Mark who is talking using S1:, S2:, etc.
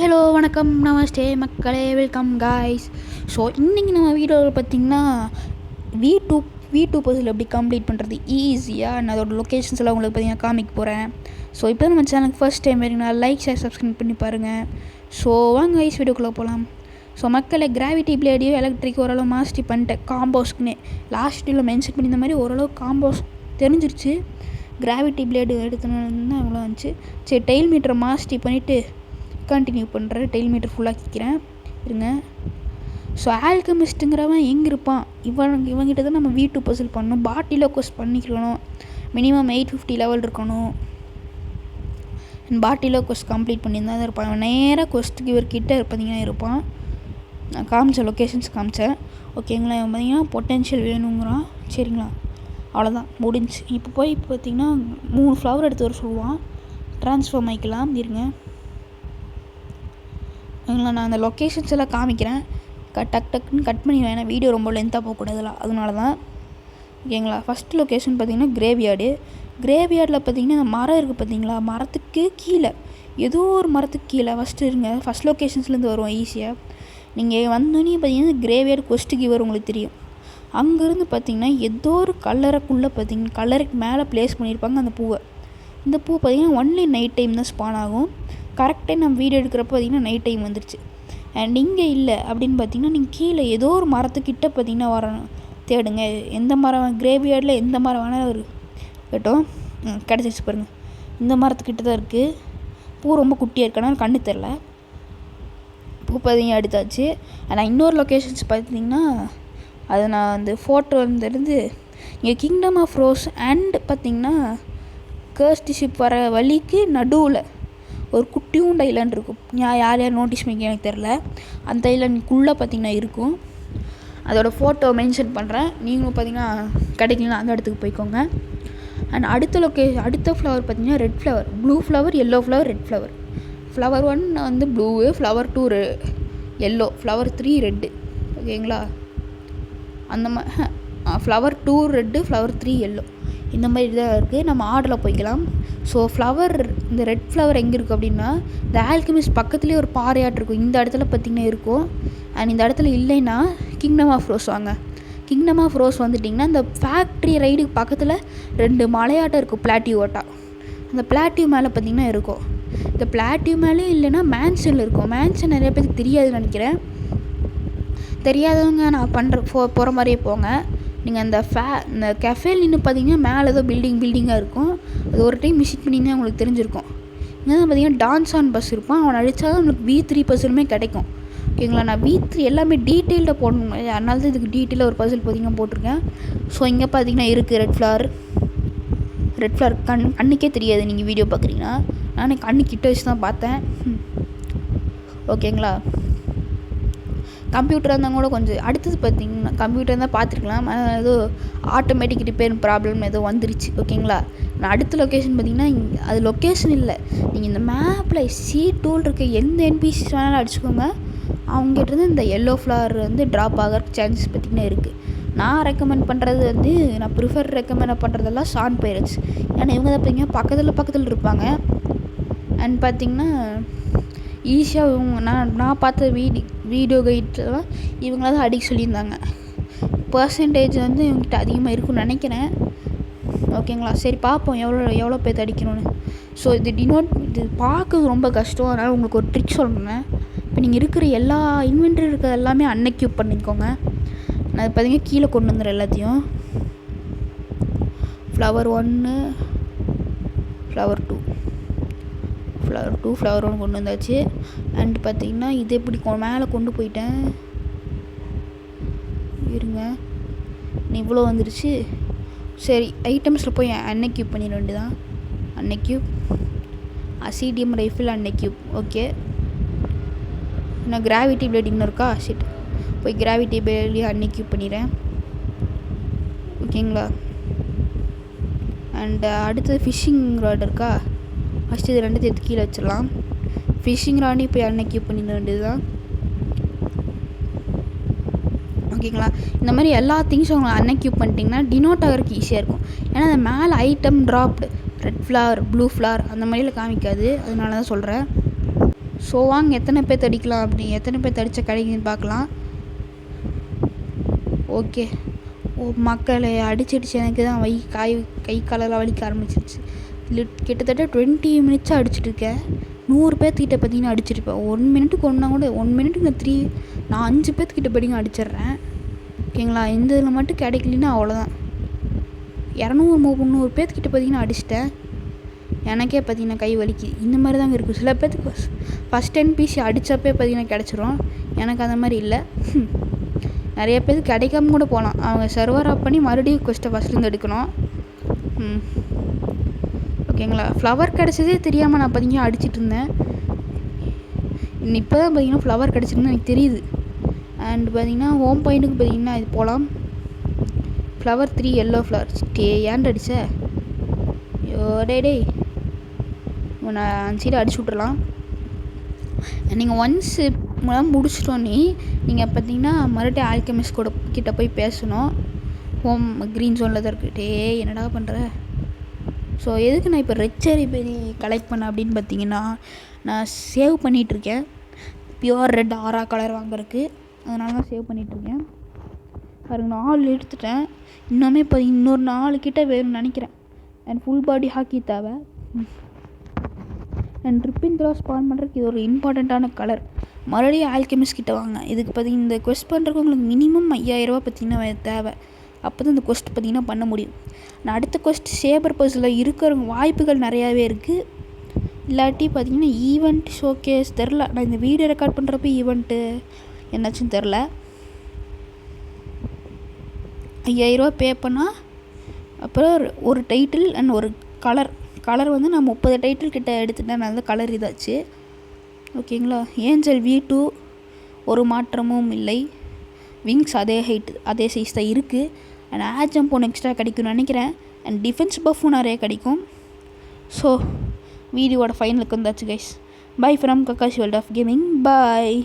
S1: Hello வணக்கம் நமஸ்தே மக்களே, welcome guys. So இன்றைக்கி நம்ம வீடியோவில் பார்த்திங்கன்னா வீ2 பசில் எப்படி கம்ப்ளீட் பண்ணுறது ஈஸியாக நான் அதோட லொக்கேஷன்ஸ் எல்லாம் உங்களுக்கு பார்த்திங்கன்னா காமிக்க போகிறேன். ஸோ இப்போ நம்ம சேனலுக்கு ஃபஸ்ட் டைம் வரீங்கன்னா லைக் ஷேர் சப்ஸ்கிரைப் பண்ணி பாருங்கள். ஸோ வாங்க ஐஸ் வீடியோக்குள்ளே போகலாம். ஸோ மக்களே, கிராவிட்டி பிளேடையும் எலக்ட்ரிக் ஓரளவு மாஸ்டரி பண்ணிட்டேன். காம்போஸ்க்குன்னு லாஸ்ட் வீடியோவில் மென்ஷன் பண்ணி இந்த மாதிரி ஓரளவு காம்போஸ் தெரிஞ்சிருச்சு. கிராவிட்டி பிளேடு எடுத்துன்னு இவ்வளோ வந்துச்சு. சரி, டெயில் மீட்டரை மாஸ்டரி பண்ணிவிட்டு கண்டினியூ பண்ணுறேன். டெயில் மீட்டர் ஃபுல்லாக கேட்குறேன் இருங்க. ஸோ ஆல்கமிஸ்ட்டுங்கிறவன் எங்கே இருப்பான்? இவங்கிட்ட தான் நம்ம வீ2 பசில் பண்ணணும். பாட்டிலோ கொஸ்ட் பண்ணிக்கணும். மினிமம் 850 லெவல் இருக்கணும். பாட்டிலோ கொஸ்ட் கம்ப்ளீட் பண்ணியிருந்தா தான் இருப்பான். நேராக கொஸ்ட்டுக்கு இவர்கிட்ட பார்த்தீங்கன்னா இருப்பான். நான் காமிச்சேன், லொக்கேஷன்ஸ் காமிச்சேன். ஓகேங்களா? இவன் பார்த்தீங்கன்னா பொட்டென்ஷியல் வேணுங்கிறான். சரிங்களா? அவ்வளோதான், முடிஞ்சு. இப்போ பார்த்திங்கன்னா 3 ஃப்ளவர் எடுத்து வர சொல்லுவான். ட்ரான்ஸ்ஃபார்ம் ஆகிக்கலாம். இருங்க, நான் அந்த லொக்கேஷன்ஸ் எல்லாம் காமிக்கிறேன். டக்குன்னு கட் பண்ணி வேணாம், வீடியோ ரொம்ப லென்த்தாக போகக்கூடாதுல, அதனால தான். ஓகேங்களா? ஃபஸ்ட்டு லொக்கேஷன் பார்த்திங்கன்னா கிரேவியார்டில் பார்த்திங்கன்னா அந்த மரம் இருக்குது பார்த்திங்களா, மரத்துக்கு கீழே ஏதோ ஒரு மரத்துக்கு கீழே ஃபஸ்ட்டு இருங்க. ஃபஸ்ட் லொக்கேஷன்ஸ்லேருந்து வருவோம் ஈஸியாக. நீங்கள் வந்தோடனே பார்த்திங்கன்னா கிரேவியார்டு கொஸ்ட்டு கிவர் உங்களுக்கு தெரியும். அங்கேருந்து பார்த்திங்கன்னா ஏதோ ஒரு கல்லறைக்குள்ளே பார்த்திங்கன்னா கல்லறைக்கு மேலே ப்ளேஸ் பண்ணியிருப்பாங்க அந்த பூவை. இந்த பூ பார்த்திங்கன்னா ஒன்லி நைட் டைம் தான் ஸ்பான் ஆகும். கரெக்டாக நம்ம வீடியோ எடுக்கிறப்ப பார்த்திங்கன்னா நைட் டைம் வந்துடுச்சு. அண்ட் இங்கே இல்லை அப்படின்னு பார்த்திங்கன்னா நீங்கள் கீழே ஏதோ ஒரு மரத்துக்கிட்ட பார்த்திங்கன்னா வரணும், தேடுங்க. எந்த மரம் கிரேவியார்டில் எந்த மரம் வேணாலும் இருக்கட்டும். கிடச்சிச்சு பாருங்கள், இந்த மரத்துக்கிட்ட தான் இருக்குது. பூ ரொம்ப குட்டியாக இருக்கனால கண்ணு தெரில. பூ பார்த்திங்கன்னா எடுத்தாச்சு. ஆனால் இன்னொரு லொக்கேஷன்ஸ் பார்த்திங்கன்னா அது நான் அந்த ஃபோட்டோ வந்துருந்து இங்கே கிங்டம் ஆஃப் ரோஸ் அண்ட் பார்த்திங்கன்னா கர்ஸ்ட் ஷிப் வர வழிக்கு நடுவில் ஒரு குட்டியூண்டு ஐலாண்ட் இருக்கும். யார் நோட்டீஸ் பண்ணி எனக்கு தெரில. அந்த ஐலாண்டுக்குள்ளே பார்த்திங்கன்னா இருக்கும். அதோட ஃபோட்டோ மென்ஷன் பண்ணுறேன். நீங்களும் பார்த்திங்கன்னா கிடைக்கலாம், அந்த இடத்துக்கு போய்க்கோங்க. அண்ட் அடுத்த ஃப்ளவர் பார்த்திங்கன்னா red flower, blue flower, yellow flower, red flower. Flower 1 வந்து blue, flower 2 yellow, flower 3 red. ஓகேங்களா? அந்த மாதிரி ஃப்ளவர் 2 ரெட்டு, ஃப்ளவர் 3 எல்லோ, இந்த மாதிரி தான் இருக்குது. நம்ம ஆர்டரில் போய்க்கலாம். ஸோ இந்த ரெட் ஃப்ளவர் எங்கே இருக்குது அப்படின்னா இந்த ஆல்கமிஸ்ட் பக்கத்துலேயே ஒரு பாறையாட்டு இருக்கும். இந்த இடத்துல பார்த்திங்கன்னா இருக்கும். அண்ட் இந்த இடத்துல இல்லைன்னா கிங்டம் ஆஃப் ரோஸ் வாங்க. கிங்டம் ஆஃப் ரோஸ் வந்துட்டிங்கன்னா இந்த ஃபேக்ட்ரி ரைடுக்கு பக்கத்தில் 2 மலையாட்டம் இருக்கும், பிளாட்டியூ ஓட்டா. அந்த பிளாட்டியூ மேலே பார்த்திங்கன்னா இருக்கும். இந்த பிளாட்டியூ மேலே இல்லைன்னா மேன்ஷனில் இருக்கும். மேன்ஷன் நிறைய பேருக்கு தெரியாதுன்னு நினைக்கிறேன். தெரியாதவங்க நான் போகிற மாதிரியே போங்க. நீங்கள் இந்த கெஃபேல நின்று பார்த்தீங்கன்னா மேலே ஏதோ பில்டிங்காக இருக்கும். அது ஒரு டைம் விசிட் பண்ணிங்கன்னா உங்களுக்கு தெரிஞ்சிருக்கும். இங்கே தான் பார்த்தீங்கன்னா டான்ஸ் ஆன் பஸ் இருப்பான். அவன் அடித்தா தான் உங்களுக்கு V3 பசிலுமே கிடைக்கும். ஓகேங்களா? நான் V3 எல்லாமே டீட்டெயில்டாக போடணும், அதனால தான் இதுக்கு டீட்டெயிலாக ஒரு பசில் பார்த்திங்கன்னா போட்டிருக்கேன். ஸோ இங்கே பார்த்தீங்கன்னா இருக்குது ரெட் ஃப்ளவர். கண்ணுக்கே தெரியாது நீங்கள் வீடியோ பார்க்குறீங்கன்னா. நான் கண்ணு கிட்ட வச்சு தான் பார்த்தேன். ஓகேங்களா? கம்ப்யூட்டராக இருந்தால் கூட கொஞ்சம் அடுத்தது பார்த்திங்கன்னா கம்ப்யூட்டர் தான் பார்த்துருக்கலாம். ஏதோ ஆட்டோமேட்டிக் ரிப்பேர் ப்ராப்ளம் ஏதோ வந்துருச்சு. ஓகேங்களா? நான் அடுத்த லொக்கேஷன் பார்த்திங்கன்னா அது லொக்கேஷன் இல்லை, நீங்கள் இந்த மேப்பில் C2 இருக்க எந்த NPCs வேணாலும் அடிச்சுக்கோங்க. அவங்ககிட்டருந்து இந்த எல்லோ ஃப்ளவர் வந்து ட்ராப் ஆகிற சான்சஸ் பார்த்திங்கன்னா இருக்குது. நான் ரெக்கமெண்ட் பண்ணுறது வந்து நான் ரெக்கமெண்ட் பண்ணுறதெல்லாம் சான் பைரட்ஸ். ஏன்னா இவங்க தான் பார்த்திங்கன்னா பக்கத்தில் இருப்பாங்க. அண்ட் பார்த்திங்கன்னா ஈஸியாக இவங்க நான் பார்த்த வீடியோ கைட்லாம் இவங்கள தான் அடிக்க சொல்லியிருந்தாங்க. பர்சன்டேஜ் வந்து இவங்ககிட்ட அதிகமாக இருக்குன்னு நினைக்கிறேன். ஓகேங்களா? சரி, பார்ப்போம் எவ்வளோ பேர் அடிக்கணும்னு. ஸோ இது பார்க்குறது ரொம்ப கஷ்டம். அதனால் உங்களுக்கு ஒரு ட்ரிக் சொல்கிறேன். இப்போ நீங்கள் இருக்கிற எல்லா இன்வென்ட்ரி இருக்கிறது எல்லாமே அன்எக்யூப் பண்ணிக்கோங்க. நான் பார்த்தீங்கன்னா கீழே கொண்டு வந்துடுறேன் எல்லாத்தையும். ஃப்ளவர் 1, ஃப்ளவர் 2, ஃப்ளவர் 1 கொண்டு வந்தாச்சு. அண்ட் பார்த்திங்கன்னா இது எப்படி மேலே கொண்டு போயிட்டேன். இருங்க, இவ்வளோ வந்துருச்சு. சரி, ஐட்டம்ஸில் போய் அன்எக்யூப் பண்ணிட வேண்டியதான். அன்எக்யூப் அசிடியம் ரைஃபிள் அன்எக்யூப். ஓகே, நான் கிராவிட்டி பிளேட் இன்னும் இருக்கா? போய் கிராவிட்டி பிளேட்லேயும் அன்எக்யூப் பண்ணிடுறேன். ஓகேங்களா? அண்டு அடுத்தது ஃபிஷ்ஷிங் ராட் இருக்கா? ஃபஸ்ட்டு இது 2 எடுத்து கீழே வச்சிடலாம். ஃபிஷ்ஷிங் ராடி போய் அன்எக்யூப் பண்ணிட வேண்டியது தான். ஓகேங்களா? இந்த மாதிரி எல்லா திங்ஸும் அவங்க அன்எக்யூப் பண்ணிட்டிங்கன்னா டினோட் ஆகிறதுக்கு ஈஸியாக இருக்கும். ஏன்னா அந்த மேலே item dropped red flower, blue flower அந்த மாதிரிலாம் காமிக்காது. அதனால தான் சொல்கிறேன். ஸோ வாங்க எத்தனை பேர்த்து அடிக்கலாம் அப்படி எத்தனை பேர்த்து அடித்த கிடைக்குன்னு பார்க்கலாம். ஓகே. மக்களை அடிச்சு எனக்கு தான் கை காலெல்லாம் வலிக்க ஆரம்பிச்சிருச்சு. கிட்டத்தட்ட 20 மினிட்ஸாக அடிச்சுட்ருக்கேன். 100 பேர்த்துக்கிட்ட பார்த்தீங்கன்னா அடிச்சிருப்பேன். 1 மினிட்டுக்கு ஒன்றா கூட 1 மினிட்டுக்கு நான் 5 பேர்த்துக்கிட்ட பார்த்தீங்கன்னா அடிச்சிட்றேன். ஓகேங்களா. இந்த இதில் மட்டும் கிடைக்கலன்னா அவ்வளோதான். 200-300 பேர்த்துக்கிட்ட பார்த்தீங்கன்னா அடிச்சிட்டேன். எனக்கே பார்த்தீங்கன்னா கை வலிக்கு. இந்த மாதிரி தாங்க இருக்குது. சில பேர்த்துக்கு ஃபஸ்ட் NPC அடித்தப்பே பார்த்தீங்கன்னா கிடச்சிரும். எனக்கு அந்த மாதிரி இல்லை. நிறைய பேருக்கு கிடைக்காம கூட போகலாம். அவங்க சர்வர் ஆஃப் பண்ணி மறுபடியும் கொஸ்ட்டை ஃபஸ்ட்லேருந்து எடுக்கணும். ஓகேங்களா. ஃப்ளவர் கிடச்சதே தெரியாமல் நான் பார்த்தீங்கன்னா அடிச்சிட்டு இருந்தேன். இப்போ தான் பார்த்தீங்கன்னா ஃப்ளவர் கிடச்சிருந்தேன் எனக்கு தெரியுது. அண்ட் பார்த்தீங்கன்னா ஹோம் பாயிண்ட்டுக்கு பார்த்தீங்கன்னா இது போகலாம். Flower 3 yellow flower. ஏன்ட்டு அடிச்ச டே நான் சீடை அடிச்சு விட்றலாம். நீங்கள் ஒன்ஸ் முடிச்சிட்டோன்னே நீங்கள் பார்த்தீங்கன்னா மறுபடியும் ஆல்கெமிஸ்ட் கூட கிட்டே போய் பேசணும். ஹோம் க்ரீன் ஜோனில் தான் இருக்குது. என்னடா பண்ணுற? ஸோ எதுக்கு நான் இப்போ ரெட் செரி பெரி கலெக்ட் பண்ணேன் அப்படின்னு பார்த்தீங்கன்னா, நான் சேவ் பண்ணிகிட்ருக்கேன். பியூர் ரெட் ஆரா கலர் வாங்குறதுக்கு. அதனால தான் சேவ் பண்ணிகிட்ருக்கேன். பாருங்க 4 எடுத்துட்டேன். இன்னுமே இப்போ இன்னொரு 4 கிட்டே வேணும்னு நினைக்கிறேன். அண்ட் ஃபுல் பாடி ஹாக்கி தேவை. அண்ட் ரிப்பின் த்ரா ஸ்பான் பண்ணுறதுக்கு இது ஒரு இம்பார்ட்டண்ட்டான கலர். மறுபடியும் ஆல்கெமிஸ்ட் கிட்ட வாங்க. இதுக்கு பார்த்தீங்கன்னா இந்த கொஸ்ட் பண்ணுறதுக்கு உங்களுக்கு மினிமம் 5000 ரூபா பார்த்தீங்கன்னா தேவை. அப்போ தான் இந்த கொஸ்ட் பார்த்தீங்கன்னா பண்ண முடியும். நான் அடுத்த கொஸ்ட் சேபர் பர்ஸில் இருக்கிற வாய்ப்புகள் நிறையாவே இருக்குது. இல்லாட்டி பார்த்தீங்கன்னா ஈவெண்ட் ஷோகேஸ் தெரில. நான் இந்த வீடியோ ரெக்கார்ட் பண்ணுறப்ப ஈவெண்ட்டு என்னாச்சுன்னு தெரில. 5000 ரூபா பே பண்ணால் அப்புறம் ஒரு டைட்டில் அண்ட் ஒரு கலர் வந்து நான் 30 டைட்டில் கிட்ட எடுத்துட்டேன். நல்ல கலர் இதாச்சு. ஓகேங்களா. ஏஞ்சல் V2 ஒரு மாற்றமும் இல்லை. விங்ஸ் அதே ஹைட் அதே சைஸ் தான் இருக்குது. அண்ட் ஏர் ஜம்ப் ஒன்று எக்ஸ்ட்ரா கிடைக்கும்னு நினைக்கிறேன். அண்ட் டிஃபென்ஸ் பஃப்பும் நிறைய கிடைக்கும். ஸோ வீடியோவோட ஃபைனலுக்கு வந்தாச்சு கைஸ். பை ஃப்ரம் கக்காஷ் வேர்ல்ட் ஆஃப் கேமிங். பாய்.